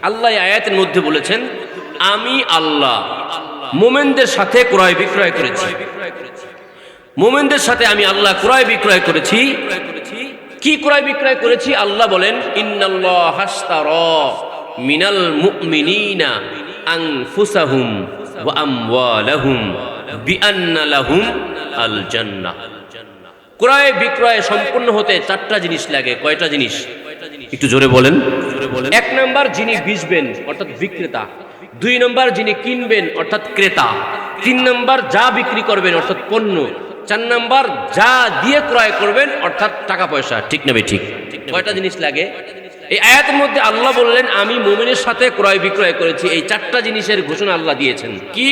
আল্লাহ আয়াতের মধ্যে বলেছেন, আমি আল্লাহ মুমিনদের সাথে ক্রয় বিক্রয় করেছি। মুমিনদের সাথে আমি আল্লাহ ক্রয় বিক্রয় করেছি। কি ক্রয় বিক্রয় করেছি? আল্লাহ বলেন, ইন্নাল্লাহ হাশতারা মিনাল মুমিনিনা আনফুসাহুম ওয়া আমওয়ালাহুম বিআন্না লাহুম আল জান্নাহ। ক্রয় বিক্রয় সম্পূর্ণ হতে চারটা জিনিস লাগে। কয়টা জিনিস? একটু জোরে বলেন। এক নাম্বার, যিনি বেচবেন অর্থাৎ বিক্রেতা। দুই নাম্বার, যিনি কিনবেন অর্থাৎ ক্রেতা। তিন নাম্বার, যা বিক্রি করবেন অর্থাৎ পণ্য। চার নাম্বার, যা দিয়ে ক্রয় করবেন অর্থাৎ টাকা পয়সা। ঠিক না ঠিক? কয়টা জিনিস লাগে? এই আয়াতের মধ্যে আল্লাহ বললেন, আমি মুমিনের সাথে ক্রয় বিক্রয় করেছি। এই চারটা জিনিসের ঘোষণা আল্লাহ দিয়েছেন। কি?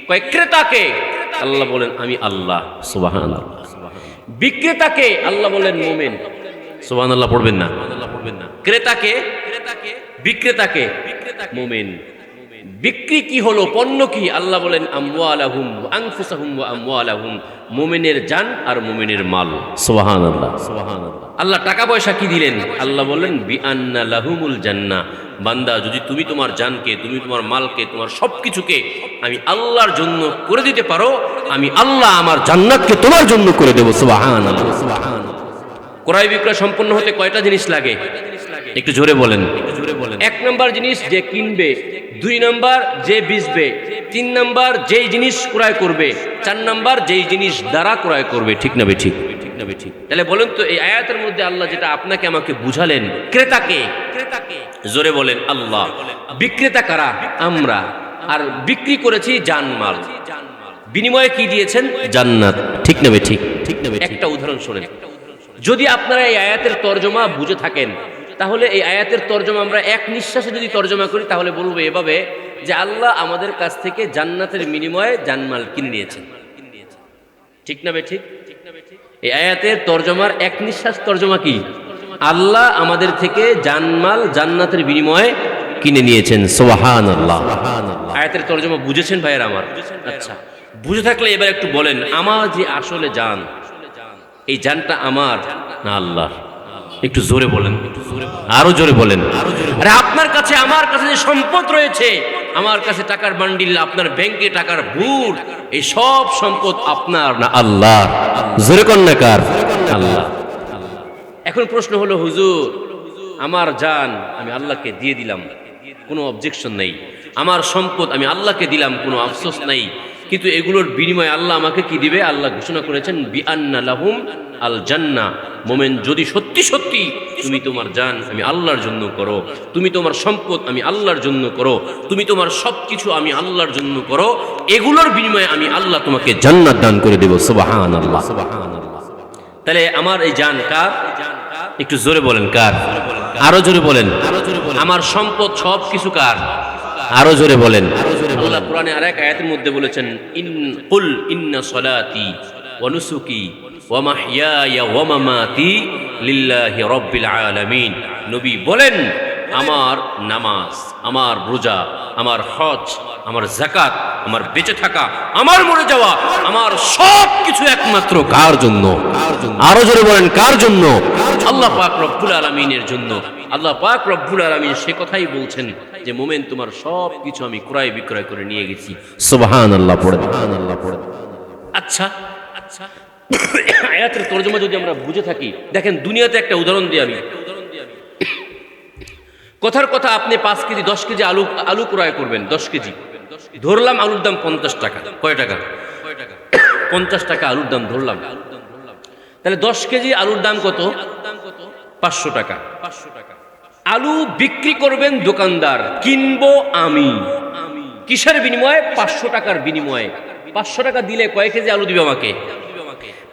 কয় ক্রেতাকে আল্লাহ বলেন আমি আল্লাহ, সুবহানাল্লাহ। বিক্রেতাকে আল্লাহ বলেন মুমিন, সুবহানাল্লাহ পড়বেন না? ক্রেতাকে, বিক্রেতাকে মুমিন। বিক্রি কি হলো? পণ্য কি? আল্লাহ বলেন আমওয়ালাহুম আনফুসাহুম ওয়া আমওয়ালাহুম, মুমিনের জান আর মুমিনের মাল। সুবহানাল্লাহ, সুবহানাল্লাহ। আল্লাহ টাকা পয়সা কি দিলেন? আল্লাহ বলেন বিআন্না লাহুমুল জান্নাহ। বান্দা, যদি তুমি তোমার জানকে, তুমি তোমার মালকে, তোমার সবকিছুকে আমি আল্লাহর জন্য করে দিতে পারো, আমি আল্লাহ আমার জান্নাতকে তোমার জন্য করে দেব। সুবহানাল্লাহ, সুবহানাল্লাহ। ক্রয় বিক্রয় সম্পন্ন হতে কয়টা জিনিস লাগে? একটু জোরে বলেন। এক নম্বর জিনিস যে কিনবে, দুই নম্বর যে বেচবে, তিন নম্বর যেই জিনিস ক্রয় করবে, চার নম্বর যেই জিনিস দ্বারা ক্রয় করবে। ঠিক না ঠিক? তাহলে বলেন তো, এই আয়াতের মধ্যে আল্লাহ যেটা আপনাকে আমাকে বুঝালেন, ক্রেতাকে, জোরে বলেন আল্লাহ। বিক্রেতা কারা? আমরা। আর বিক্রি করেছি জানমাল। বিনিময়ে কি দিয়েছেন? জান্নাত। ঠিক না ঠিক? একটা উদাহরণ শোনেন। যদি আপনারা এই আয়াতের তর্জমা বুঝে থাকেন, তাহলে এই আয়াতের তর্জমা আমরা এক নিঃশ্বাসে যদি তর্জমা করি, তাহলে বলবো এভাবে যে আল্লাহ আমাদের কাছ থেকে জান্নাতের বিনিময়ে জানমাল কিনে নিয়েছেন। ঠিক না ঠিক? এই আয়াতের তর্জমার এক নিঃশ্বাস তর্জমা কি? আল্লাহ আমাদের থেকে জানমাল জান্নাতের বিনিময়ে কিনে নিয়েছেন। সুবহানাল্লাহ। আয়াতের তর্জমা বুঝেছেন ভাইয়ের আমার? আচ্ছা, বুঝে থাকলে এবার একটু বলেন, আমার যে আসলে জান, এই জানটা আমার না আল্লাহর? একটু জোরে বলেন, আরো জোরে বলেন। আরে আপনার কাছে, আমার কাছে যে সম্পদ রয়েছে, আমার কাছে টাকার বান্ডিল, আপনার ব্যাংকে টাকার ভূর, এই সব সম্পদ আপনার না আল্লাহর? জোরে কোন না কার? আল্লাহ। এখন প্রশ্ন হলো, হুজুর আমার জান আমি আল্লাহকে দিয়ে দিলাম, কোনো অবজেকশন নেই। আমার সম্পদ আমি আল্লাহকে দিলাম, কোনো আফসোস নাই। কিন্তু এগুলোর বিনিময়ে আল্লাহ আমাকে কি দিবে? আল্লাহ ঘোষণা করেছেন বিআন্না লাহুম আল জান্নাহ। মোমেন, যদি সত্যি সত্যি তুমি তোমার জান আমি আল্লাহর জন্য করো, তুমি তোমার সম্পদ আমি আল্লাহর জন্য করো, তুমি তোমার সবকিছু আমি আল্লাহর জন্য করো, এগুলোর বিনিময়ে আমি আল্লাহ তোমাকে জান্নাত দান করে দেব। সুবহানাল্লাহ, সুবহানাল্লাহ। তাহলে আমার এই জান কার? একটু জোরে বলেন কার? আরো জোরে বলেন। আমার সম্পদ সব কিছু কার? আরো জোরে বলেন। আল্লাহ কোরআনে আরেক আয়াতের মধ্যে বলেছেন, কুল ইন্না সলাতি ওয়া নুসুকি ওয়া মাহইয়ায়া ওয়া মামাতি লিল্লাহি রাব্বিল আলামিন। নবী বলেন, আমার নামাজ, আমার রোজা, আমার হজ, আমার যাকাত, আমার বেঁচে থাকা, আমার মরে যাওয়া, আমার সব কিছু একমাত্র কার জন্য? আরো জোরে বলেন, কার জন্য? আল্লাহ পাক রব্বুল আলামিনের জন্য। আল্লাহ পাক রব্বুল আলামিন সে কথাই বলছেন যে মোমেন, তোমার সব কিছু আমি ক্রয় বিক্রয় করে নিয়ে গেছি। সুবহানাল্লাহ পড়েন, সুবহানাল্লাহ পড়েন। আচ্ছা, আয়াতের তরজমা যদি আমরা বুঝে থাকি, দেখেন দুনিয়াতে একটা উদাহরণ দিই আমি। কথার কথা, আপনি 5 কেজি 10 কেজি আলু ক্রয় করবেন, 10 কেজি ধরলাম, আলুর দাম 50 টাকা। কয় টাকা? 50 টাকা আলুর দাম ধরলাম। তাহলে 10 কেজি আলুর দাম কত? 500 টাকা। আলু বিক্রি করবেন দোকানদার, কিনবো আমি। কিসের বিনিময়ে? 500 টাকার বিনিময়ে। 500 টাকা দিলে কয় কেজি আলু দিবে আমাকে?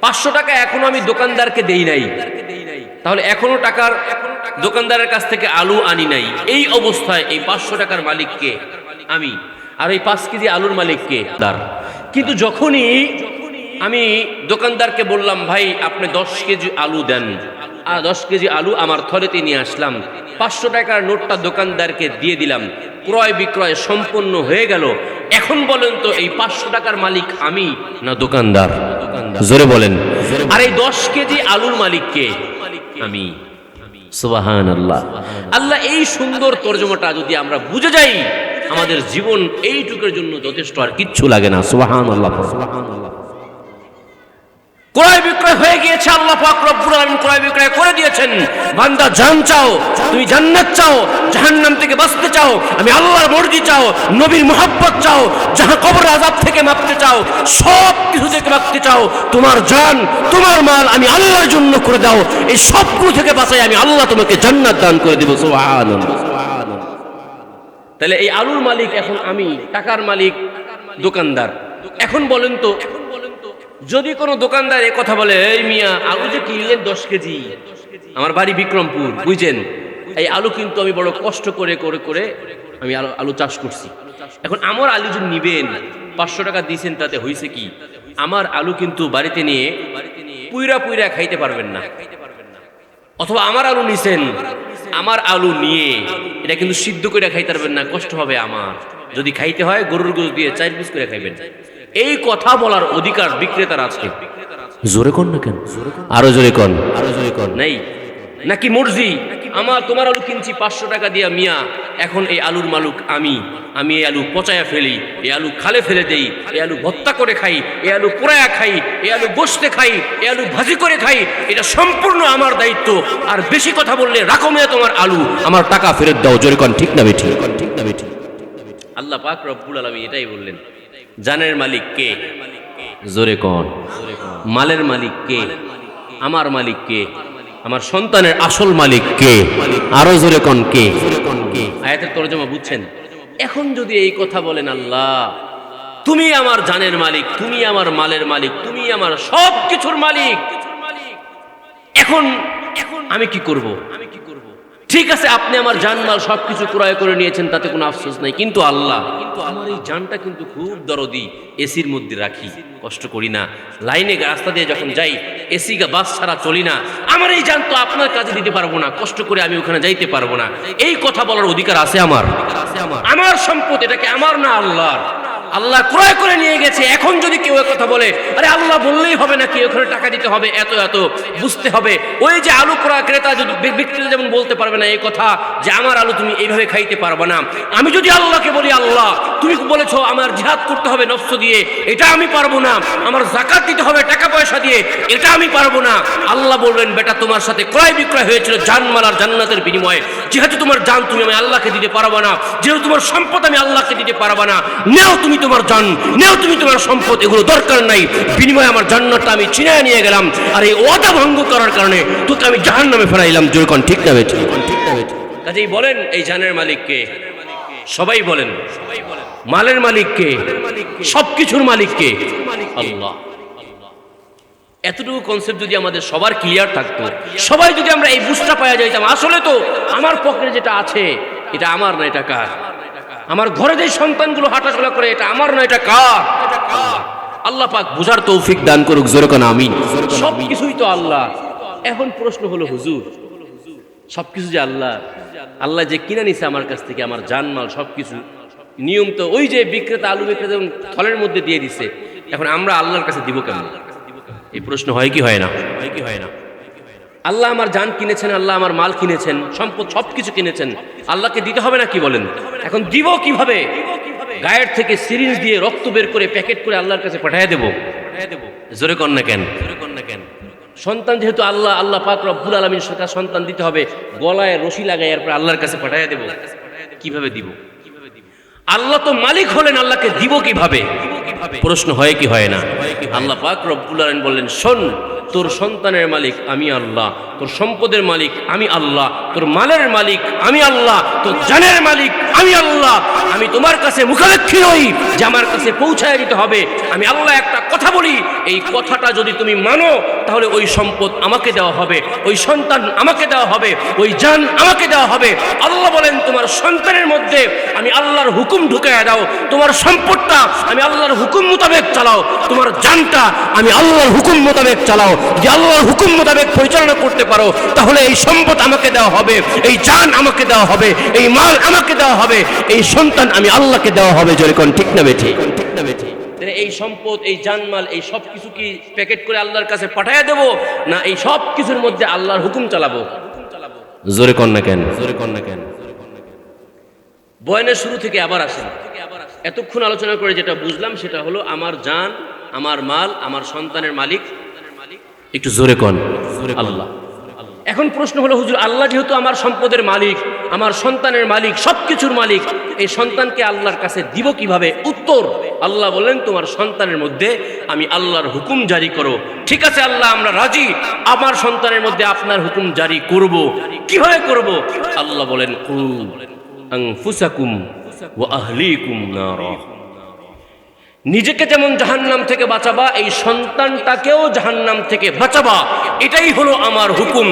500 টাকা এখনো আমি দোকানদারকে দেই নাই, তাহলে এখনো টাকার দোকানদারের কাছ থেকে আলু আনি নাই। এই অবস্থায় এই 500 টাকার মালিককে আমি, আর এই 5 কেজি আলুর মালিককে তার। কিন্তু যখনই আমি দোকানদারকে বললাম, ভাই আপনি 10 কেজি আলু দেন, আর 10 কেজি আলু আমার থলেতে নিয়ে আসলাম, 500 টাকার নোটটা দোকানদারকে দিয়ে দিলাম, ক্রয় বিক্রয় সম্পন্ন হয়ে গেল। এখন বলেন তো, এই 500 টাকার মালিক আমি না দোকানদার? জোরে বলেন। আর এই 10 কেজি আলুর মালিককে আমি। সুবহানাল্লাহ। আল্লাহ এই সুন্দর তর্জমাটা যদি আমরা বুঝে যাই, আমাদের জীবন এইটুকুর জন্য যথেষ্ট, আর কিচ্ছু লাগে না। সুবহানাল্লাহ। ক্রয় বিক্রয় হয়ে গিয়েছে, আল্লাহ পাক রব্বুল আলামিন ক্রয় বিক্রয় করে দিয়েছেন। বান্দা জান চাও, তুমি জান্নাত চাও, জাহান্নাম থেকে বাঁচতে চাও, আমি আল্লাহর মর্জি চাও, নবীর মুহাব্বত চাও, যাহা কবর আযাব থেকে বাঁচতে চাও, সব কিছু থেকে বাঁচতে চাও, তোমার জান তোমার মাল আমি আল্লাহর জন্য করে দাও, এই সবগুলো থেকে বাঁচাই আমি আল্লাহ তোমাকে জান্নাত দান করে দেব। সুবহানাল্লাহ। তাহলে এই আলুর মালিক এখন আমি, টাকার মালিক দোকানদার। এখন বলেন তো, যদি কোনো দোকানদার এ কথা বলে, এই মিয়া আলু যে কিনলেন 10 কেজি, আমার বাড়ি বিক্রমপুর, বুঝছেন, এই আলু কিন্তু আমি বড় কষ্ট করে করে করে আমি আলু চাষ করছি, এখন আমার আলু যদি নিবেন 500 টাকা দিয়েছেন, তাতে হয়েছে কি, আমার আলু কিন্তু বাড়িতে নিয়ে পুইরা পুইরা খাইতে পারবেন না। অথবা আমার আলু নিছেন, আমার আলু নিয়ে এটা কিন্তু সিদ্ধ করে খাইতে পারবেন না, কষ্ট হবে আমার, যদি খাইতে হয় গরুর গোশত দিয়ে 4 পিস করে খাইবেন। এই কথা বলার অধিকার বিক্রেতার আছে। জোরে কোন না কেন, আরো জোরে কোন, আরো জোরে কোন নাই নাকি মর্জি আমার, তোমার আলু কিনছি 500 টাকা দিয়া মিয়া, এখন এই আলুর মালিক আমি এই আলু পচায়া ফেলি, এই আলু খালে ফেলে দেই, এই আলু ভর্তা করে খাই, এই আলু পোড়ায়া খাই, এই আলু গোশতে খাই, এই আলু ভাজি করে খাই, এটা সম্পূর্ণ আমার দায়িত্ব। আর বেশি কথা বললে রাখো মিয়া তোমার আলু, আমার টাকা ফেরত দাও। জোরে কোন ঠিক না বেঠি, ঠিক না বেঠি। আল্লাহ পাক রব্বুল আলামিন এটাই বললেন। জানের মালিক কে? জোরে কোন। মালের মালিক কে? আমার মালিক কে? আমার সন্তানের আসল মালিক কে? আরো জোরে কোন কে? আয়াতের তরজমা বুঝছেন? এখন যদি এই কথা বলেন, আল্লাহ তুমি আমার জানের মালিক, তুমি আমার মালের মালিক, তুমি আমার সব কিছুর মালিক, এখন আমি কি করব? ঠিক আছে, আপনি আমার জানমাল সবকিছু ক্রয় করে নিয়েছেন, তাতে কোনো আফসোস নাই, কিন্তু আল্লাহ আমার এই জানটা কিন্তু খুব দরদি, এসির মধ্যে রাখি, কষ্ট করি না, লাইনে রাস্তা দিয়ে যখন যাই এসি বাস ছাড়া চলি না, আমার এই জান তো আপনার কাছে দিতে পারবো না, কষ্ট করে আমি ওখানে যাইতে পারবো না, এই কথা বলার অধিকার আছে আমার? আমার সম্পদ, এটাকে আমার না আল্লাহর? আল্লাহ ক্রয় করে নিয়ে গেছে। এখন যদি কেউ কথা বলে, আরে আল্লাহ বললেই হবে নাকি, ওখানে টাকা দিতে হবে এত এত, বুঝতে হবে। ওই যে আলু ক্রয় ক্রেতা যদি বিক্রেতা যেমন বলতে পারবে না এই কথা যে আমার আলু তুমি এইভাবে খাইতে পারবে না, আমি যদি আল্লাহকে বলি, আল্লাহ তুমি বলেছো আমার জিহাদ করতে হবে নফস দিয়ে, এটা আমি পারবো না, আমার যাকাত দিতে হবে টাকা পয়সা দিয়ে, এটা আমি পারবো না, আল্লাহ বলবেন, বেটা তোমার সাথে ক্রয় বিক্রয় হয়েছিল জানমাল আর জান্নাতের বিনিময়ে, যেহেতু তোমার জান তুমি আমি আল্লাহকে দিতে পারবো না, যেহেতু তোমার সম্পদ আমি আল্লাহকে দিতে পারবো না, নেও তুমি তোমার জান, নেও তুমি তোমার সম্পদ, এগুলো দরকার নাই, বিনিময়ে আমার জান্নাতটা আমি ছিনিয়ে নিয়ে গেলাম, আর এই ওয়াদা ভঙ্গ করার কারণে তোকে আমি জাহান্নামে ফেরাইলাম। জোরে কোন ঠিক না বেঠি, ঠিক না বেঠি। কাজেই বলেন এই জানের মালিক কে? সবাই বলেন। মালের মালিক কে? সবকিছুর মালিক কে? আল্লাহ। এতটুকু কনসেপ্ট যদি আমাদের সবার ক্লিয়ার থাকতো, সবাই যদি আমরা এই বুঝটা পাওয়া যাইতাম, আসলে তো আমার পকেটে যেটা আছে এটা আমার না, এটা কার? আমার ঘরে যে সন্তানগুলো হাঁটাচলা করে এটা আমার না, এটা কার? আল্লাহ পাক বুঝার তৌফিক দান করুক। জোরে কোন আমিন। সবকিছুই তো আল্লাহ। এখন প্রশ্ন হলো, হুজুর সবকিছু যে আল্লাহ, আল্লাহ যে কিনে নিছে আমার কাছ থেকে আমার জানমাল সবকিছু, নিয়ম তো ওই যে বিক্রেতা আলু বিক্রেতা যেমন থলের মধ্যে দিয়ে দিছে, এখন আমরা আল্লাহর কাছে দিব কেমন? এই প্রশ্ন হয় কি হয় না? হয় কি হয় না? আল্লাহ আমার জান কিনেছেন, আল্লাহ আমার মাল কিনেছেন, সম্পদ সবকিছু কিনেছেন, আল্লাহকে দিতে হবে না কি বলেন? এখন দিব কিভাবে? গায়ের থেকে সিরিঞ্জ দিয়ে রক্ত বের করে প্যাকেট করে আল্লাহর কাছে পাঠিয়ে দেব? জোরে কর না কেন? সন্তান যেহেতু আল্লাহ, আল্লাহ পাক রব্বুল আলামিন সন্তান দিতে হবে, গলায় রশি লাগাই এরপর আল্লাহর কাছে পাঠিয়ে দেব? কিভাবে দিব? আল্লাহ তো মালিক হলেন, আল্লাহকে দিব কিভাবে? প্রশ্ন হয় কি হয় না? আল্লাহ পাক রব্বুল আলামিন বললেন, শোন, তোর সন্তানের মালিক আমি আল্লাহ, তোর সম্পদের মালিক আমি আল্লাহ, তোর মালের মালিক আমি আল্লাহ, তোর জানের মালিক আমি আল্লাহ। আমি তোমার কাছে মুখাপেক্ষী নই যে আমার কাছে পৌঁছায় দিতে হবে। আমি আল্লাহ একটা কথা বলি, এই কথাটা যদি তুমি মানো তাহলে ওই সম্পদ আমাকে দেওয়া হবে, ওই সন্তান আমাকে দেওয়া হবে, ওই জান আমাকে দেওয়া হবে। আল্লাহ বলেন, তোমার সন্তানের মধ্যে আমি আল্লাহর হুকুম ঢুকাইয়া দাও, তোমার সম্পদটা আমি আল্লাহর হুকুম মোতাবেক চালাও, তোমার জানটা আমি আল্লাহর হুকুম মোতাবেক চালাও। যে আল্লাহর হুকুম মোতাবেক পরিচালনা করতে পারো তাহলে এই সম্পদ আমাকে দেওয়া হবে, এই জান আমাকে দেওয়া হবে, এই মাল আমাকে দেওয়া হবে, এই সন্তান আমি আল্লাহকে দেওয়া হবে। জোরে কোন ঠিক না বেঠি? ঠিক না বেঠি? এই সম্পদ, এই জানমাল, এই সব কিছু কি প্যাকেট করে আল্লাহর কাছে পাঠিয়ে দেব, না এই সব কিছুর মধ্যে আল্লাহর হুকুম চালাবো? জোরে কন না কেন? বয়ানের শুরু থেকে আবার আসেন। এতক্ষণ আলোচনা করে যেটা বুঝলাম সেটা হলো আমার জান, আমার মাল, আমার সন্তানের মালিক। একটু জোরে কন আল্লাহ। এখন প্রশ্ন হলো, হুজুর আল্লাহ যেহেতু আমার সম্পদের মালিক, আমার সন্তানের মালিক, সবকিছুর মালিক, এই সন্তানকে আল্লাহর কাছে দিব কিভাবে? উত্তর, আল্লাহ বললেন তোমার সন্তানের মধ্যে আমি আল্লাহর হুকুম জারি করো। ঠিক আছে আল্লাহ, আমরা রাজি, আমার সন্তানের মধ্যে আপনার হুকুম জারি করব। কিভাবে করব? আল্লাহ বলেন কু আনফুসাকুম ওয়া আহলিকুম নারা। নিজেকে যেমন জাহান্নাম থেকে বাঁচাবা, এই সন্তানটাকেও জাহান্নাম থেকে বাঁচাবা, এটাই হলো আমার হুকুম।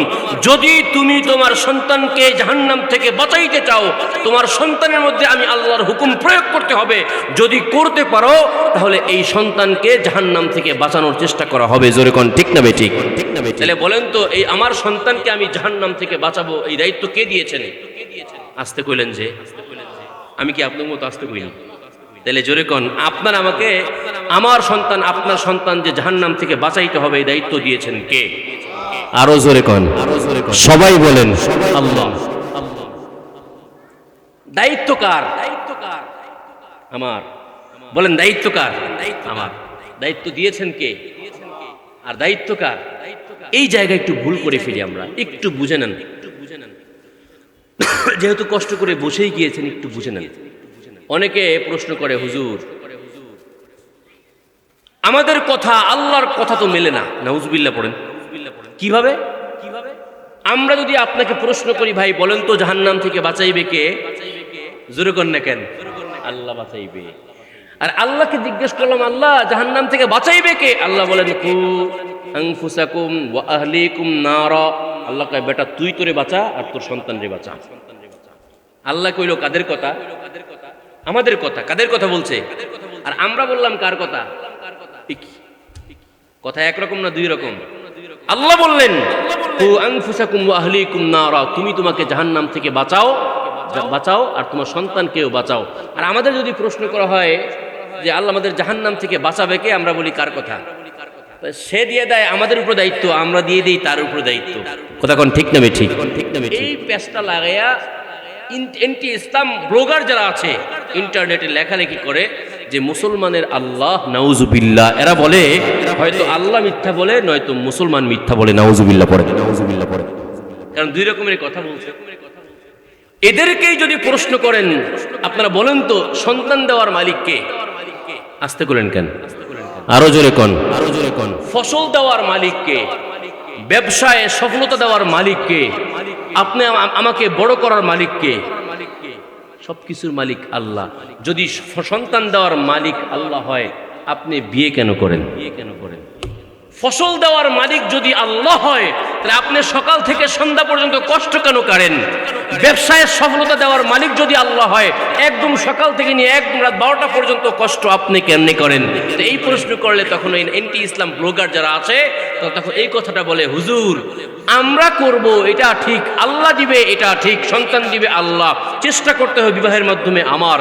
যদি তুমি তোমার সন্তানকে জাহান্নাম থেকে বাঁচাইতে চাও, তোমার সন্তানের মধ্যে আমি আল্লাহর হুকুম প্রয়োগ করতে হবে। যদি করতে পারো তাহলে এই সন্তানকে জাহান্নাম থেকে বাঁচানোর চেষ্টা করা হবে। জোরে কোন ঠিক না বেঠিক? তাহলে বলেন তো, এই আমার সন্তানকে আমি জাহান্নাম থেকে বাঁচাবো, এই দায়িত্ব কে দিয়েছেন? আসতে কইলেন যে, আমি কি আপনার মতো আসতে কইনি? তাহলে জোরে কোন, আপনার আমাকে, আমার সন্তান, আপনার সন্তান যে জাহান্নাম থেকে বাঁচাইতে হবে, এই দায়িত্ব দিয়েছেন কে? আরো জোরে কোন, সবাই বলেন আল্লাহ। দায়িত্ব কার? আমার। বলেন দায়িত্ব কার? আমার। দায়িত্ব দিয়েছেন কে? আর দায়িত্ব কার? এই জায়গায় একটু ভুল করে ফেলি আমরা, একটু বুঝে নেন। যেহেতু কষ্ট করে বসেই গিয়েছেন, একটু বুঝে নেন। অনেকে প্রশ্ন করে, হুজুর আমাদের কথা আল্লাহর কথা তো মেলে না। নাউজুবিল্লাহ পড়েন। কিভাবে? আমরা যদি আপনাকে প্রশ্ন করি, ভাই বলেন তো জাহান্নাম থেকে বাঁচাইবে কে? জোরে কর না কেন? আল্লাহ বাঁচাইবে। আর আল্লাহকে জিজ্ঞেস করলাম, আল্লাহ জাহান্নাম থেকে বাঁচাইবে কে? আল্লাহ বলেন কু আনফুসাকুম ওয়া আহলিকুম নারা। আল্লাহ কয়, বেটা তুই তোরে বাঁচা আর তোর সন্তানরে বাঁচা। আল্লাহ কইল কাদের কথা? আমাদের কথা। কাদের কথা বলছে? আর আমরা বললাম কার কথা? কথা একরকম না দুই রকম? আল্লাহ বললেন কু আনফুসাকুম ওয়া আহলিকুম নারা, তুমি তোমাকে জাহান্নাম থেকে বাঁচাও আর তোমার সন্তানকেও বাঁচাও। আর আমাদের যদি প্রশ্ন করা হয় যে আল্লাহ আমাদের জাহান্নাম থেকে বাঁচাবে কে, আমরা বলি কার কথা? সে দিয়ে দেয় আমাদের উপর দায়িত্ব, আমরা দিয়ে দিই তার উপর দায়িত্ব। কথা কোন ঠিক না ঠিক? এই পেশটা লাগাইয়া এন্টি ইসলাম ব্লগার যারা আছে, ইন্টারনেটে লেখালেখি করে যে মুসলমানের আল্লাহ, নাউজুবিল্লাহ। এরা বলে হয়তো আল্লাহ মিথ্যা বলে, নয়তো মুসলমান মিথ্যা বলে। নাউজুবিল্লাহ পড়ে। কারণ দুই রকমের কথা বলছে। এদেরকেই যদি প্রশ্ন করেন, আপনারা বলেন তো সন্তান দেওয়ার মালিক কে? আসতে করেন কেন? আরো জোরে কোন। ফসল দেওয়ার মালিক কে? ব্যবসায় সফলতা দেওয়ার মালিক কে? আপনি আমাকে বড় করার মালিক কে? সবকিছুর মালিক আল্লাহ। যদি সন্তান দেওয়ার মালিক আল্লাহ হয়, আপনি বিয়ে কেন করেন? ফসল দেওয়ার মালিক যদি আল্লাহ হয়, তাহলে আপনি সকাল থেকে সন্ধ্যা পর্যন্ত কষ্ট কেন করেন? ব্যবসায় সফলতা দেওয়ার মালিক যদি আল্লাহ হয়, একদম সকাল থেকে নিয়ে একদম রাত 12টা পর্যন্ত কষ্ট আপনি কেমনি করেন? তো এই প্রশ্ন করলে তখন ওই এন্টি ইসলাম ব্লগার যারা আছে, তখন এই কথাটা বলে, হুজুর আমরা করব এটা ঠিক, আল্লাহ দিবে এটা ঠিক, সন্তান দিবে আল্লাহ, চেষ্টা করতে হবে বিবাহের মাধ্যমে আমার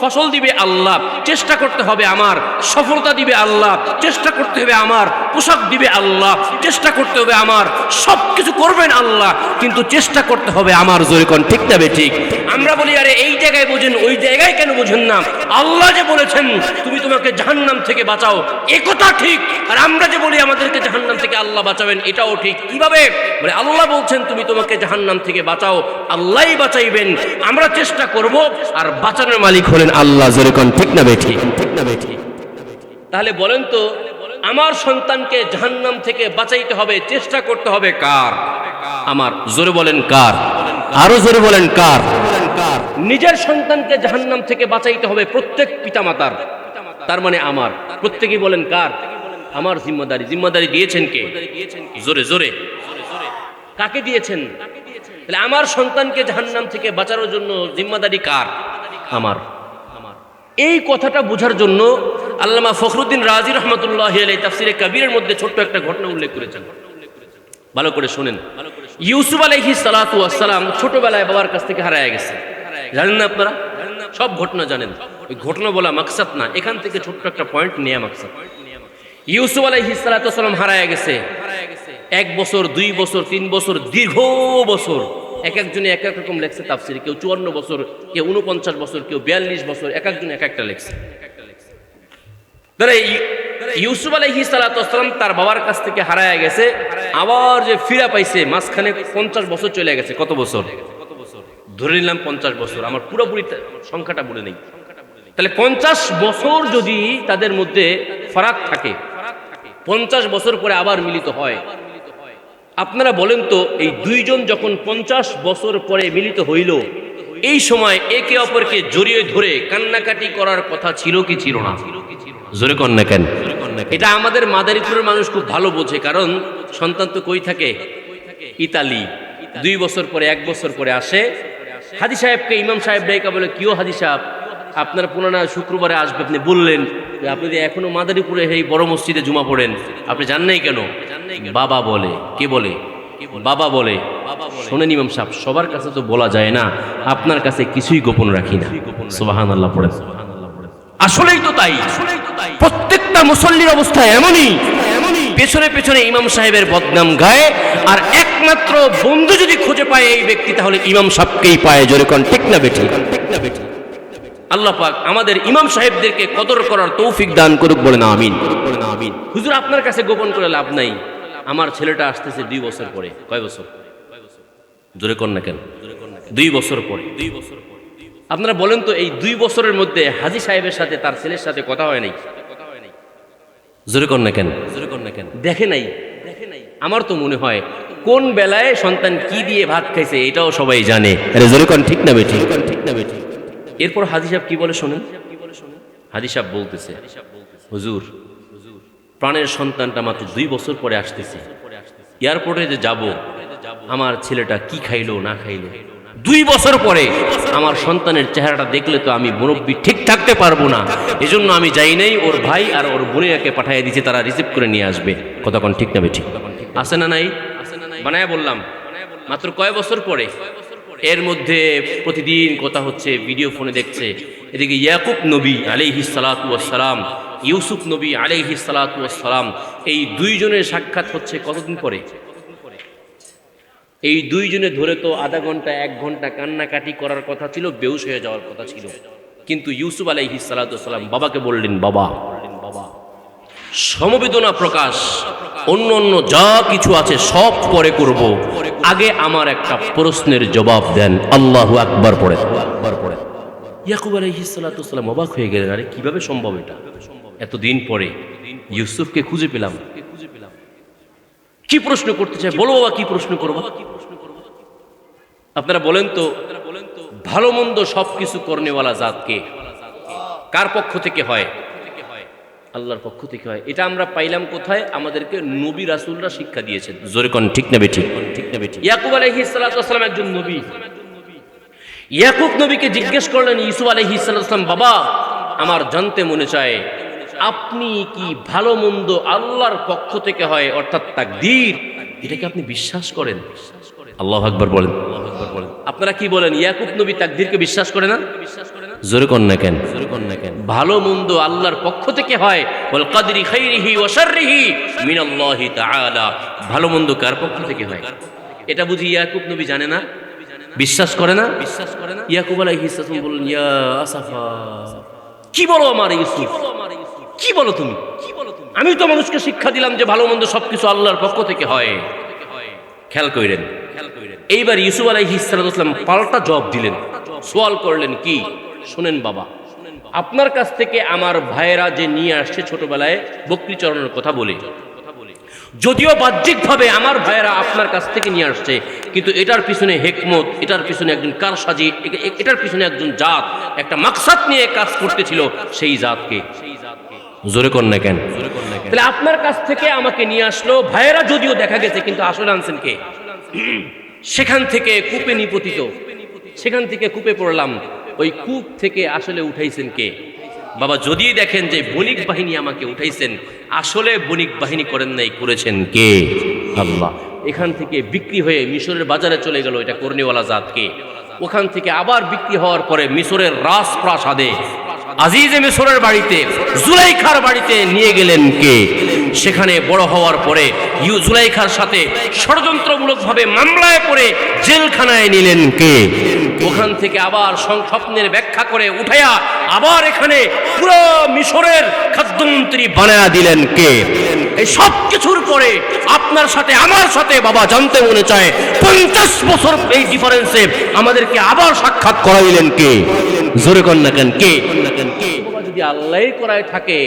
ফসল দিবে আল্লাহ, চেষ্টা করতে হবে আমার সফলতা দিবে আল্লাহ, চেষ্টা করতে হবে আমার পোশাক দিবে আল্লাহ, চেষ্টা করতে হবে আমার, সব কিছু করবেন আল্লাহ, কিন্তু চেষ্টা করতে হবে আমার। জোরে কোন ঠিক না ঠিক? আমরা বলি আরে এই জায়গায় বোঝেন, ওই জায়গায় কেন বোঝেন না? আল্লাহ যে বলেছেন তুমি তোমাকে জাহান্নাম থেকে বাঁচাও, এ কথা ঠিক। আর আমরা যে বলি আমাদেরকে জাহান্নাম থেকে আল্লাহ বাঁচাবেন, এটাও ঠিক। কিভাবে? বলে আল্লাহ বলছেন তুমি তোমাকে জাহান্নাম থেকে বাঁচাও, আল্লাহই বাঁচাইবেন, আমরা চেষ্টা করব, আর বাঁচানোর মালিক হলেন আল্লাহ। জোরে কোন ঠিক না ঠিক? তাহলে বলেন তো, আমার সন্তানকে জাহান্নাম থেকে বাঁচাইতে হবে, চেষ্টা করতে হবে কার? আমার। জোরে বলেন কার? আরো জোরে বলেন কার? নিজের সন্তানকে জাহান্নাম থেকে বাঁচাইতে হবে প্রত্যেক পিতামাতার, তার মানে আমার। প্রত্যেকেই বলেন কার? আমার জিম্মাদারি। জিম্মাদারি দিয়েছেন কে? জোরে জোরে কাকে দিয়েছেন? তাহলে আমার সন্তানকে জাহান্নাম থেকে বাঁচানোর জন্য জিম্মাদারি কার? আমার। এই কথাটা বোঝার জন্য আল্লামা ফখরুদ্দিন রাজি রহমতুল্লাহ আলাইহি তাফসিরে কবিরের মধ্যে ছোট্ট একটা ঘটনা উল্লেখ করেছেন। ভালো করে শুনেন। ইউসুফ আলাইহিস সালাতু ওয়াস সালাম ছোটবেলায় বাবার কাছ থেকে হারায় গেছে। জানেন না আপনারা? সব ঘটনা জানেন। ওই ঘটনা বলা মাকসাদ না, এখান থেকে ছোট্ট একটা পয়েন্ট নেয়া মাকসাদ। ইউসুফ আলাইহিস সালাতু ওয়াস সালাম হারায় গেছে 1 বছর, 2 বছর, 3 বছর, দীর্ঘ বছর। এক একজনে এক এক রকম লেখছে তাফসির, কেউ 54 বছর, কেউ 49 বছর, কেউ 42 বছর, এক একজন এক একটা লেখছে। ইউসুফ আলাইহিস সালাতু ওয়াস সালাম তার বাবার কাছ থেকে হারায় গেছে, আবার যে ফিরা পাইছে মাঝখানে 50 বছর চলে গেছে। কত বছর? ধরে নিলাম 50 বছর, আমার পুরোপুরি সংখ্যাটা বলে নেই। তাহলে 50 বছর যদি তাদের মধ্যে ফারাক থাকে, 50 বছর পরে আবার মিলিত হয়। আপনারা বলেন তো, এই দুইজন যখন 50 বছর পরে মিলিত হইল, এই সময় একে অপরকে জড়িয়ে ধরে কান্নাকাটি করার কথা ছিল কি ছিল না? জোরে কন না কেন? এটা আমাদের মাদারীপুরের মানুষ খুব ভালো বোঝে, কারণ সন্তান তো কই থাকে? ইতালি। 2 বছর পরে 1 বছর পরে আসে। হাজি সাহেবকে ইমাম সাহেব ডাইকা বলে, কিও হাজি সাহেব, আপনার পুরানা শুক্রবারে আসবে, আপনি বললেন আপনি যে এখনো মাদারীপুরে এই বড় মসজিদে জুমা পড়েন, আপনি জান নাই কেন? বাবা বলে। কে বলে? বাবা বলে। শোনেন ইমাম সাহেব, সবার কাছে তো বলা যায় না, আপনার কাছে কিছুই গোপন রাখি না। সুবহানাল্লাহ পড়েন। আসলেই তো তাই, প্রত্যেকটা মুসল্লির অবস্থা এমনই, পেছনে পেছনে ইমাম সাহেবের বদনাম গায়, আর একমাত্র বন্ধু যদি খুঁজে পায় এই ব্যক্তি, তাহলে ইমাম সাহেবকেই পায়। জোরে কোন ঠিক না বেঠিক? আল্লাহ পাক আমাদের ইমাম সাহেবদেরকে কদর করার তৌফিক দান করুক, বলে না আমিন। হুজুর আপনার কাছে গোপন করে লাভ নাই, আমার ছেলেটা আসতেছে 2 বছর পরে। কয় বছর? জোরে কোন না কেন? 2 বছর পরে। আপনারা বলেন তো, এই 2 বছরের মধ্যে হাজি সাহেবের সাথে তার ছেলের সাথে কথা হয় নাই? জোরে কোন না কেন? দেখে নাই? আমার তো মনে হয় কোন বেলায় সন্তান কি দিয়ে ভাত খাইছে এটাও সবাই জানে। জোরে কোন ঠিক না বেঠিক? এরপর হাজি সাহেব কি বলে শোনেন। হাজি সাহেব বলতেছে, হুজুর প্রাণের সন্তানটা মাত্র 2 বছর পরে আসতেছে, এয়ারপোর্টে যে যাব, আমার ছেলেটা কি খাইলো না খাইলো, 2 বছর পরে আমার সন্তানের চেহারাটা দেখলে তো আমি মুরব্বী ঠিক থাকতে পারবো না, এজন্য আমি যাই নাই, ওর ভাই আর ওর বোনিয়াকে পাঠিয়ে দিয়েছি, তারা রিসিভ করে নিয়ে আসবে। কতক্ষণ ঠিক না বেঠিক? আছে না নাই? বানায় বললাম মাত্র কয় বছর পরে। এর মধ্যে প্রতিদিন কথা হচ্ছে, ভিডিও ফোনে দেখছে, এদিকে ইয়াকুব নবী আলাইহিস সালাতু ওয়াস সালাম, ইউসুফ নবী আলাইহিস সালাতু ওয়াস সালাম, এই 2 জনের সাক্ষাৎ হচ্ছে কতদিন পরে? এই 2 জনে ধরে তো আধা ঘন্টা 1 ঘন্টা কান্নাকাটি করার কথা ছিল, বেহুশ হয়ে যাওয়ার কথা ছিল, কিন্তু ইউসুফ আলাইহিস সালাতু ওয়াস সালাম বাবাকে বললেন, বাবা সমবেদনা প্রকাশ, অন্য অন্য যা কিছু আছে সব পরে করব, আগে আমার একটা প্রশ্নের জবাব দেন। আল্লাহু আকবার পড়ে। ইয়াকুব আলাইহিস সালাতু ওয়াস সালাম অবাক হয়ে গেলেন, আরে কিভাবে সম্ভব এটা? এতদিন পরে ইউসুফকে খুঁজে পেলাম, কি প্রশ্ন করতে চাই? বলো বাবা, কি প্রশ্ন করবো? আপনারা বলেন তো, ভালো মন্দ সবকিছু করনেওয়ালা জাতকে কার পক্ষ থেকে হয়? আল্লাহর পক্ষ থেকে হয়। এটা আমরা পাইলাম কোথায়? আমাদেরকে নবী রাসূলরা শিক্ষা দিয়েছেন। জোরে কোন ঠিক না বেঠিক? ইয়াকুব আলাইহিস সালাতু ওয়াস সালাম একজন নবী। ইয়াকুব নবীকে জিজ্ঞেস করলেন ইউসুফ আলাইহিস সালাতু ওয়াস সালাম, বাবা আমার জানতে মনে চায়, আপনি কি ভালো মন্দ আল্লাহর পক্ষ থেকে হয়, অর্থাৎ তাকদীর, এটাকে আপনি বিশ্বাস করেন? আল্লাহু আকবার বলেন। আপনারা কি বলেন, ইয়াকুব নবী তাকদীরকে বিশ্বাস করে না? জোরে কোন না কেন? ভালো মন্দ আল্লাহর পক্ষ থেকে হয়, ওয়াল কদরি খাইরিহি ওয়া শাররিহি মিনাল্লাহি তাআলা। ভালো মন্দ কার পক্ষ থেকে হয় এটা বুঝি ইয়াকুব নবী জানে না, বিশ্বাস করে না? ইয়াকুব আলাইহিস সালাম বললেন, ইয়া আসাফা, কি বলো আমার ইউসুফ, কি বলো তুমি? আমি তো মানুষকে শিক্ষা দিলাম যে ভালো মন্দ সবকিছু আল্লাহর পক্ষ থেকে হয়। খেয়াল করেন, এইবার ইউসুফ আলাইহিস সালাম পাল্টা জবাব দিলেন, সওয়াল করলেন, কি? শুনেন বাবা, আপনার কাছ থেকে আমার ভাইয়েরা যে নিয়ে আসছে ছোটবেলায় বকরি চড়ানোর কথা বলে, যদিও বাহ্যিকভাবে আমার ভাইয়েরা আপনার কাছ থেকে নিয়ে আসছে, কিন্তু এটার পিছনে হিকমত, এটার পিছনে একজন কারসাজি, এটার পিছনে একজন জাত একটা মাকসাদ নিয়ে কাজ করতেছিল, সেই জাতকে। জোরে কোন না কেন? তাহলে আপনার কাছ থেকে আমাকে নিয়ে আসলো ভাইয়েরা, যদিও দেখা গেছে, কিন্তু আসলে আনছেন কে? সেখান থেকে কূপে নিপতিত, সেখান থেকে কূপে পড়লাম, ওই কূপ থেকে আসলে উঠাইছেন কে? বাবা যদি দেখেন যে বণিক বাহিনী আমাকে উঠাইছেন, আসলে বণিক বাহিনী করেন নাই, করেছেন কে? আল্লাহ। এখান থেকে বিক্রি হয়ে মিশরের বাজারে চলে গেল, এটা করনেওয়ালা জাতকে। ওখান থেকে আবার বিক্রি হওয়ার পরে মিশরের রাজপ্রাসাদে আজিজে মিসরের বাড়িতে জুলাইখার বাড়িতে নিয়ে গেলেন কে? সেখানে বড় হওয়ার পরে জুলাইখার সাথে ষড়যন্ত্রমূলকভাবে মামলায় পড়ে জেলখানায় নিলেন কে? ওখান থেকে আবার স্বপ্নের ব্যাখ্যা করে উঠাইয়া আবার এখানে পুরো মিশরের খাদ্যমন্ত্রী বানায়া দিলেন কে? এই সব কিছুর পরে আপনার সাথে আমার সাথে বাবা জানতে মনে চায় 50 বছর এই ডিফারেন্সে আমাদেরকে আবার সাক্ষাৎ করাইলেন কে? জোরে কর না কেন কে? বাবা যদি আল্লাহই করায় থাকে,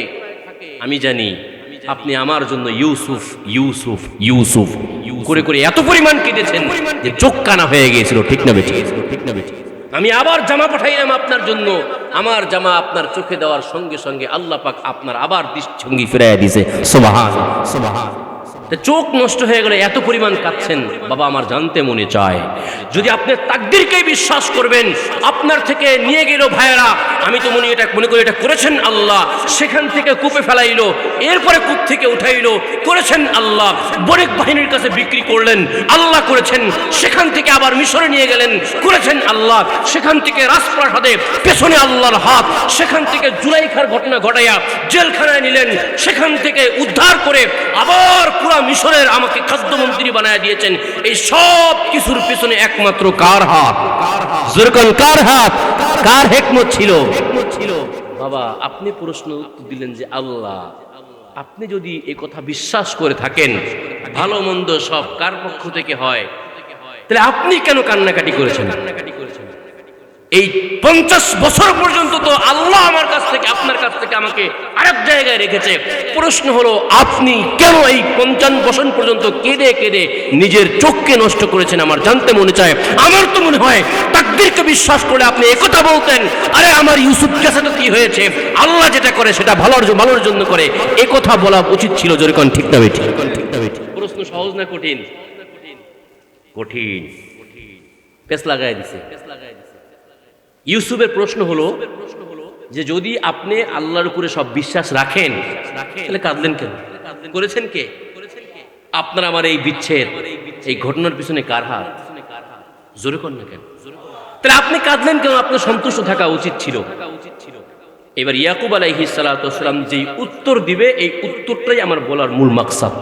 আমি জানি আপনি আমার জন্য ইউসুফ ইউসুফ ইউসুফ করে করে এত পরিমাণ কেঁদেছেন যে চোখ কানা হয়ে গিয়েছিল। ঠিক না বেঠিক? ঠিক না বেঠিক? আমি আবার জামা পাঠাইলাম আপনার জন্য, আমার জামা আপনার চোখে দেওয়ার সঙ্গে সঙ্গে আল্লাহ পাক আপনার আবার দৃষ্টিভঙ্গি ফিরাইয়া দিয়েছে। সুবহানাল্লাহ, সুবহানাল্লাহ। চোখ নষ্ট হয়ে গেলে এত পরিমাণ কাঁদছেন, বাবা আমার জানতে মনে চায় যদি আপনি তাকদীরকে বিশ্বাস করবেন, আপনার থেকে নিয়ে গেল ভাইয়েরা, আমি তো মনে করি এটা করেছেন আল্লাহ, সেখান থেকে কূপে ফেলাইলো, এরপরে কূপ থেকে উঠাইলো, করেছেন আল্লাহ, বণিক বাহিনীর কাছে বিক্রি করলেন, আল্লাহ করেছেন, সেখান থেকে আবার মিশরে নিয়ে গেলেন, করেছেন আল্লাহ, সেখান থেকে রাজপ্রাসাদে পেছনে আল্লাহর হাত, সেখান থেকে জুলাইখার ঘটনা ঘটাইয়া জেলখানায় নিলেন, সেখান থেকে উদ্ধার করে আবার পুরা মিশরের আমাকে খাদ্যমন্ত্রী বানায় দিয়েছেন। এই সব কিছুর পিছনে একমাত্র কার হাত? জোরকান কার হাত? কার হিকমত ছিল? বাবা আপনি প্রশ্ন উত্তর দিলেন যে আল্লাহ। আপনি যদি এই কথা বিশ্বাস করে থাকেন ভালো মন্দ সব কার পক্ষ থেকে হয়, তাহলে আপনি কেন কান্নাকাটি করেছেন? এই 50 বছর পর্যন্ত তো আল্লাহ আমার কাছ থেকে আপনার কাছ থেকে আমাকে আরেক জায়গায় রেখেছে। প্রশ্ন হলো আপনি কেন এই 50 বছর পর্যন্ত কেঁদে কেঁদে নিজের চোখকে নষ্ট করেছেন? আমার জানতে মনে চায়। আমার তো মনে হয় তাকদীরকে বিশ্বাস করে আপনি একথা বলতেন, আরে আমার ইউসুফের সাথে কি হয়েছে, আল্লাহ যেটা করে সেটা ভালোর জন্য করে, একথা বলা উচিত ছিল। জোরে কোন ঠিক না বেঠিক? প্রশ্ন সহজ না কঠিন? কঠিন। পেছ লাগাই দিছে। ইউসুফের প্রশ্ন হলো যে যদি আপনি আল্লাহর উপরে সব বিশ্বাস রাখেন তাহলে কাঁদলেন কেন? করেছেন কে? আপনার আমার এই বিচ্ছেদ, এই ঘটনার পিছনে কার হাত? জোরে কর না কেন? তাহলে আপনি কাঁদলেন কেন? আপনার সন্তুষ্ট থাকা উচিত ছিল। এবার ইয়াকুব আলাইহিস সালাতু ওয়াস সালাম যেই উত্তর দিবে, এই উত্তরটাই আমার বলার মূল মাকসাদ।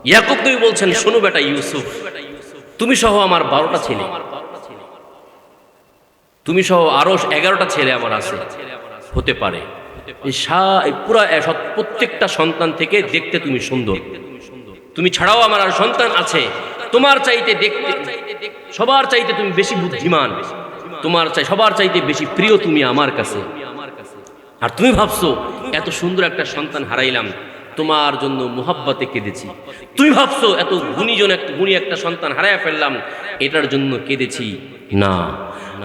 ইয়াকুব নবী বলছেন, শোনো বেটা ইউসুফ, তুমি সহ আমার 12টা ছেলে, তুমি সহ আরো 11টা ছেলে আমার আছে, হতে পারে পুরা প্রত্যেকটা সন্তান থেকে দেখতে তুমি সুন্দর, তুমি ছাড়াও আমার আর সন্তান আছে, তোমার চাইতে দেখতে সবার চাইতে তুমি বেশি বুদ্ধিমান, সবার চাইতে বেশি প্রিয় তুমি আমার কাছে। আর তুমি ভাবছো এত সুন্দর একটা সন্তান হারাইলাম, তোমার জন্য মুহাব্বতে কেঁদেছি। তুমি ভাবছো এত গুণী একটা সন্তান হারাইয়া ফেললাম, এটার জন্য কেঁদেছি। না,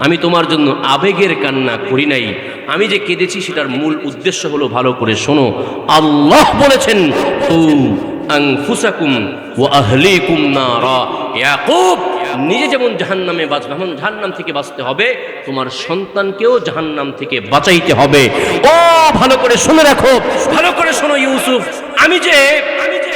আমি তোমার জন্য আবেগের কান্না করি নাই। আমি যে কেঁদেছি সেটার মূল উদ্দেশ্য হলো, ভালো করে শোনো, আল্লাহ বলেছেন আনফুসাকুম ওয়া আহলিকুম নারা। ইয়াকুব, নিজে যেমন জাহান্নামে বাঁচবে, জাহান্নাম থেকে বাঁচতে হবে, তোমার সন্তানকেও জাহান্নাম থেকে বাঁচাইতে হবে। ও ভালো করে শুনে রাখো, ভালো করে শোনো ইউসুফ, আমি যে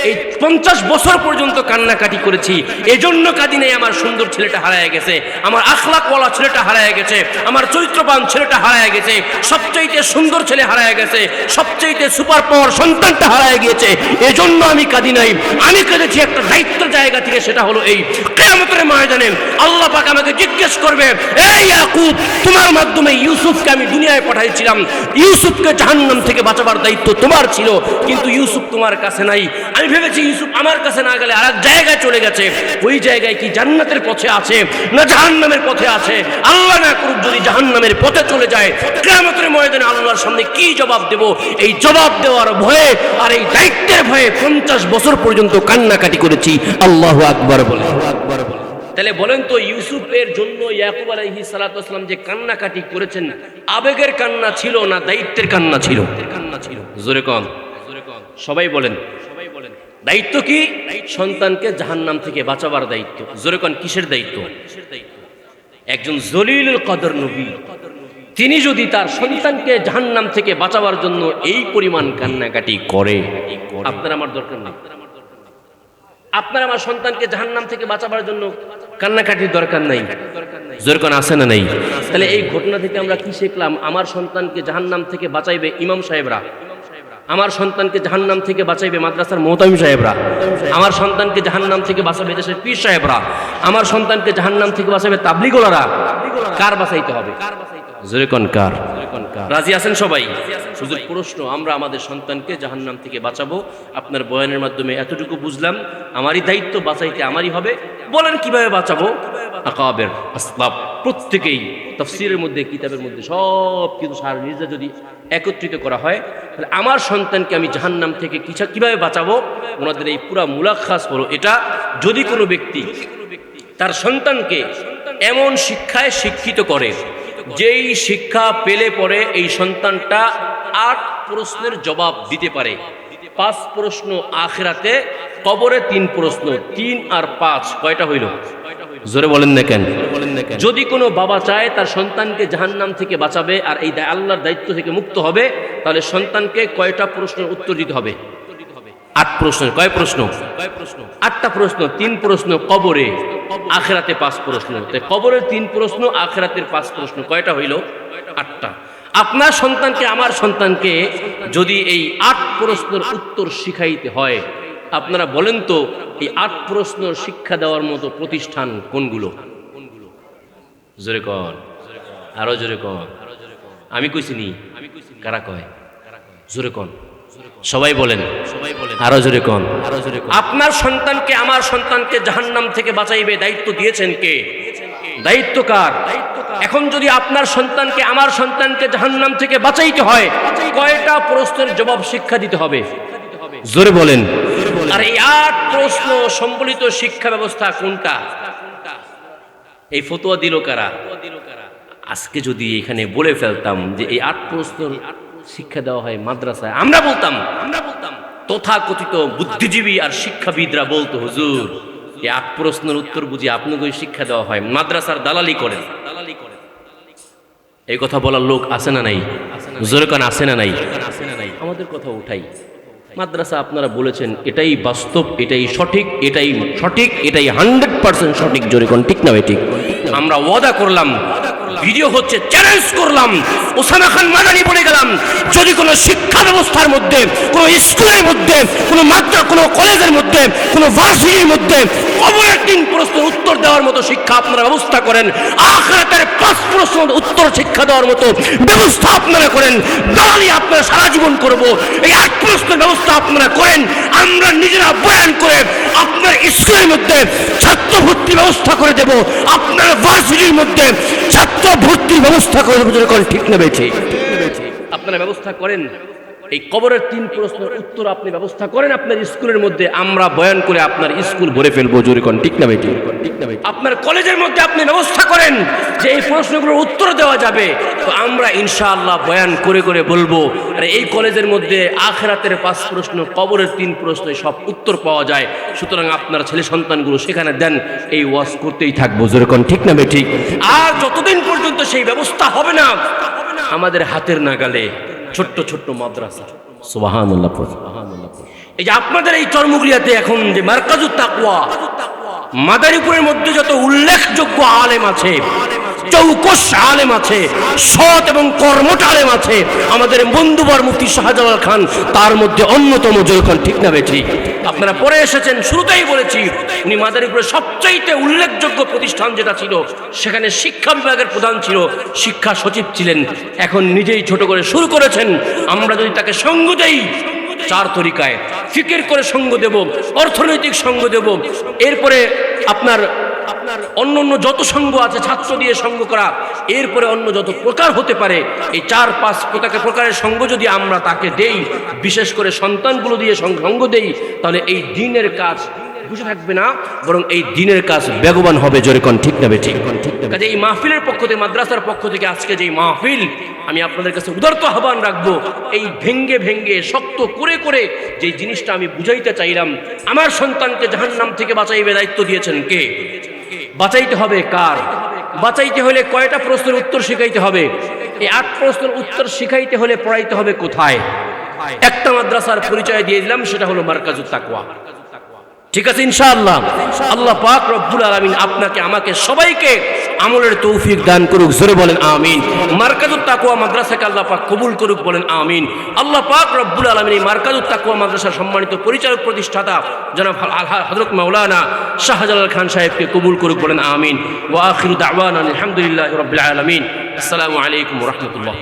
এই 50 বছর পর্যন্ত কান্নাকাটি করেছি, এজন্য কাঁদি নাই আমার সুন্দর ছেলেটা হারায় গেছে, আমার আখলাকওয়ালা ছেলেটা হারায় গেছে, আমার চরিত্রবান ছেলেটা হারায় গেছে, সবচাইতে সুন্দর ছেলে হারায় গেছে, সবচাইতে সুপার পাওয়ার সন্তানটা হারায় গিয়েছে, এজন্য আমি কাঁদি নাই। আমি কেঁদেছি একটা দায়িত্বের জায়গা থেকে, সেটা হলো এই কিয়ামতের ময়দানে আল্লাহ পাক আমাকে জিজ্ঞেস করবে, এই ইয়াকুব, তোমার মাধ্যমে ইউসুফকে আমি দুনিয়ায় পাঠাইছিলাম, ইউসুফকে জাহান্নাম থেকে বাঁচাবার দায়িত্ব তোমার ছিল, কিন্তু ইউসুফ তোমার কাছে নাই। আমি ভেবেছি ইউসুফ আমার কাছে না গেলে আরেক জায়গায় চলে গেছে, ওই জায়গায় কি জান্নাতের পথে আছে না জাহান্নামের পথে আছে? আল্লাহ না করুক যদি জাহান্নামের পথে চলে যায়, কিয়ামতের ময়দানে আল্লাহর সামনে কি জবাব দেব? এই জবাব দেওয়ার ভয়ে আর এই দায়িত্বের ভয়ে 50 বছর পর্যন্ত কান্নাকাটি করেছি। আল্লাহু আকবার বলে। তাহলে বলেন তো, ইউসুফের জন্য ইয়াকুব আলাইহিস সালাতু ওয়াস সালাম যে কান্নাকাটি করেছেন, আবেগের কান্না ছিল না দায়িত্বের কান্না ছিল? জোরে কম, সবাই বলেন। দায়িত্ব কি? সন্তানকে জাহান্নাম থেকে বাঁচাবার দায়িত্ব। জোরে কোন, কিসের দায়িত্ব? একজন জলিলুল কদর নবী, তিনি যদি তার সন্তানকে জাহান্নাম থেকে বাঁচাবার জন্য এই পরিমাণ কান্নাকাটি করে, আপনার আমার দরকার নেই। আপনার আমার সন্তানকে জাহান্নাম থেকে বাঁচাবার জন্য কান্নাকাটির দরকার নাই, যেরকম আছে না নাই? তাহলে এই ঘটনা থেকে আমরা কি শিখলাম? আমার সন্তানকে জাহান্নাম থেকে বাঁচাইবে ইমাম সাহেবরা, আমার সন্তানকে জাহান্নাম থেকে বাঁচাইবে মাদ্রাসার মোহতামিম সাহেবরা, আমার সন্তানকে জাহান্নাম থেকে বাঁচাবে দেশের পীর সাহেবরা, আমার সন্তানকে জাহান্নাম থেকে বাঁচাবে তাবলীগওয়ালারা। কার বাঁচাইতে হবে? যেরকম কার? রাজি আছেন সবাই? শুধু প্রশ্ন, আমরা আমাদের সন্তানকে জাহান্নাম থেকে বাঁচাবো। আপনার বয়ানের মাধ্যমে এতটুকু বুঝলাম, আমারই দায়িত্ব, বাঁচাইতে আমারই হবে। বলেন কিভাবে বাঁচাবো? আকাবের আসবাব প্রত্যেকেই তাফসীরের মধ্যে, কিতাবের মধ্যে সব কিছু সার নিজে যদি একত্রিত করা হয়, তাহলে আমার সন্তানকে আমি জাহান্নাম থেকে কিভাবে বাঁচাবো, ওনাদের এই পুরা মুলাখাস হলো এটা। যদি কোনো ব্যক্তি তার সন্তানকে এমন শিক্ষায় শিক্ষিত করে, যেই শিক্ষা পেলে পরে এই সন্তানটা 8 প্রশ্নের জবাব দিতে পারে, 5 প্রশ্ন আখিরাতে, কবরে 3 প্রশ্ন, 3 আর 5 কয়টা হইল? জোরে বলেন না কেন? যদি কোনো বাবা চায় তার সন্তানকে জাহান্নাম থেকে বাঁচাবে আর এই আল্লাহর দায়িত্ব থেকে মুক্ত হবে, তাহলে সন্তানকে কয়টা প্রশ্নের উত্তর দিতে হবে? 8 প্রশ্ন। কয় প্রশ্ন? 8টা প্রশ্ন। 3 প্রশ্ন কবরে, আখিরাতে 5 প্রশ্ন। তাই কবরের 3 প্রশ্ন, আখিরাতের 5 প্রশ্ন, কয়টা হইল? 8টা। আপনার সন্তানকে, আমার সন্তানকে যদি এই 8 প্রশ্নের উত্তর শিখাইতে হয়, আপনারা বলেন তো এই 8 প্রশ্ন শিক্ষা দেওয়ার মতো প্রতিষ্ঠান কোনগুলো? জোরে কন, আরো জোরে কন। আমি কইছি নি? কারা কয়? জোরে কন, সবাই বলেন, আরো জোরে কন। আপনার সন্তানকে, আমার সন্তানকে জাহান্নাম থেকে বাঁচাইবে দায়িত্ব দিয়েছেন কে? দায়িত্ব কার? এখন যদি আপনার সন্তানকে, আমার সন্তানকে জাহান্নাম থেকে বাঁচাইতে হয়, কয়টা প্রশ্নের জবাব শিক্ষা দিতে হবে? জোরে বলেন। আর এই 8 প্রশ্ন সম্বলিত শিক্ষা ব্যবস্থা কোনটা? এই ফতোয়া দিল কারা? আজকে যদি এখানে বলে ফেলতাম যে এই 8 প্রশ্ন শিক্ষা দেওয়া হয় মাদ্রাসায়, আমরা বলতাম তথাকথিত বুদ্ধিজীবী আর শিক্ষাবিদরা বলতো, হুজুর এই 8 প্রশ্নের উত্তর বুঝি আপনাকে শিক্ষা দেওয়া হয়, মাদ্রাসার দালালি করেন। এই কথা বলার লোক আছে না নাই? জোরে কান আছে না নাই? আমাদের কথা উঠাই। মাদ্রাসা আপনারা বলেছেন এটাই বাস্তব, এটাই সঠিক, এটাই সঠিক, এটাই 100% সঠিক। জোরে কোন ঠিক না ভাই? ঠিক। আমরা ওয়াদা করলাম, ভিডিও হচ্ছে, চ্যালেঞ্জ করলাম, ওসামা খান মাদানি বলে গেলাম, যদি কোনো শিক্ষা ব্যবস্থার মধ্যে, কোনো স্কুলের মধ্যে, কোনো মাদ্রাসা, কোনো কলেজের মধ্যে, কোনো ভার্সিটির মধ্যে কবরের 3 প্রশ্নের উত্তর দেওয়ার মতো শিক্ষা আপনারা ব্যবস্থা করেন, আখিরাতের 5 প্রশ্নের উত্তর শিক্ষা দেওয়ার মতো ব্যবস্থা আপনারা করেন, দালালি আপনারা সারা জীবন করব। এই 8 প্রশ্নের ব্যবস্থা আপনারা করেন, আমরা নিজেরা বয়ান করে আপনার স্কুলের মধ্যে ছাত্র ভর্তি ব্যবস্থা করে দেব, আপনার ভার্সিটির মধ্যে ছাত্র ভর্তির ব্যবস্থা করে দেব। ঠিক না বেঠি? আপনারা ব্যবস্থা করেন, এই কবরের 3 প্রশ্নের উত্তর আপনি ব্যবস্থা করেন আপনার স্কুলের মধ্যে, আমরা বয়ান করে আপনার স্কুল ভরে ফেলবো। জোরে কোন ঠিক না বেঠি? আপনার কলেজের মধ্যে আপনি ব্যবস্থা করেন যে এই প্রশ্নগুলোর উত্তর দেওয়া যাবে, তো আমরা ইনশাআল্লাহ বয়ান করে করে বলবো, আরে এই কলেজের মধ্যে আখিরাতের 5 প্রশ্ন, কবরের 3 প্রশ্ন, সব উত্তর পাওয়া যায়। সুতরাং আপনার ছেলে সন্তানগুলো সেখানে দেন, এই ওয়াজ করতেই থাকবো। জোরে কোন ঠিক না বেঠি? আর যতদিন পর্যন্ত সেই ব্যবস্থা হবে না, আমাদের হাতের নাগালে ছোট্ট ছোট্ট মাদ্রাসা, সুবহানাল্লাহ, সুবহানাল্লাহ। এই যে আপনাদের এই চরমুগরিয়াতে এখন যে মারকাজুত তাকওয়া, মাদারীপুরের মধ্যে যত উল্লেখযোগ্য আলেম আছে, চৌকস আলেম আছে, সৎ এবং কর্মঠ আলেম আছে, আমাদের বন্ধুবর মুফতি শাহজালাল খান তার মধ্যে অন্যতম। যখন ঠিক না বেঠি? আপনারা পরে এসেছেন, শুরুতেই বলেছি উনি মাদারীপুরের সবচাইতে উল্লেখযোগ্য প্রতিষ্ঠান যেটা ছিল, সেখানে শিক্ষা বিভাগের প্রধান ছিল, শিক্ষা সচিব ছিলেন, এখন নিজেই ছোট করে শুরু করেছেন। আমরা যদি তাকে সঙ্গ দেই 4 তরিকায়, ফিকির করে সঙ্গ দেব, অর্থনৈতিক সঙ্গ দেব, এরপরে আপনার অন্য যত সঙ্গ আছে, ছাত্র দিয়ে সঙ্গ করা, এরপরে অন্য যত প্রকার হতে পারে, এই 4-5 প্রকারের সঙ্গ যদি আমরা তাকে দেই, বিশেষ করে সন্তানগুলো দিয়ে সঙ্গ দেই, তাহলে এই দিনের কাজ বসে থাকবে না, বরং এই দিনের কাজ বেগবান হবে। জোরে কোন ঠিক না বেঠিক? কাজে এই মাহফিলের পক্ষ থেকে, মাদ্রাসার পক্ষ থেকে আজকে যে মাহফিল, আমি আপনাদের কাছে উদারত আহ্বান রাখবো, এই ভেঙ্গে ভেঙ্গে শক্ত করে করে যে জিনিসটা আমি বুঝাইতে চাইলাম, আমার সন্তানকে জাহান্নাম থেকে বাঁচাইবে দায়িত্ব দিয়েছেন কে? বাঁচাইতে হবে কার? বাঁচাইতে হলে কয়টা প্রশ্নের উত্তর শিখাইতে হবে? এই 8 প্রশ্নের উত্তর শিখাইতে হলে পড়াইতে হবে কোথায়? একটা মাদ্রাসার পরিচয় দিয়ে দিলাম, সেটা হলো মারকাজুত তাকওয়া। ঠিক আছে ইনশাআল্লাহ। আল্লাহ পাক রব্বুল আলামিন আপনাকে আমাকে সবাইকে আমলের তৌফিক দান করুক, জোরে বলেন আমিন। মার্কাজুত তাকওয়া মাদ্রাসাকে আল্লাহ পাক কবুল করুক, বলেন আমিন। আল্লাহ পাক রব্বুল আলামিন এই মার্কাজুত তাকওয়া মাদ্রাসার সম্মানিত পরিচালক প্রতিষ্ঠাতা জনাব হযরত মাওলানা শাহজালাল খান সাহেবকে কবুল করুক, বলেন আমিন। ওয়া আখিরু দাওয়ানা আলহামদুলিল্লাহি রাব্বিল আলামিন। আসসালামু আলাইকুম ওয়া রাহমাতুল্লাহ।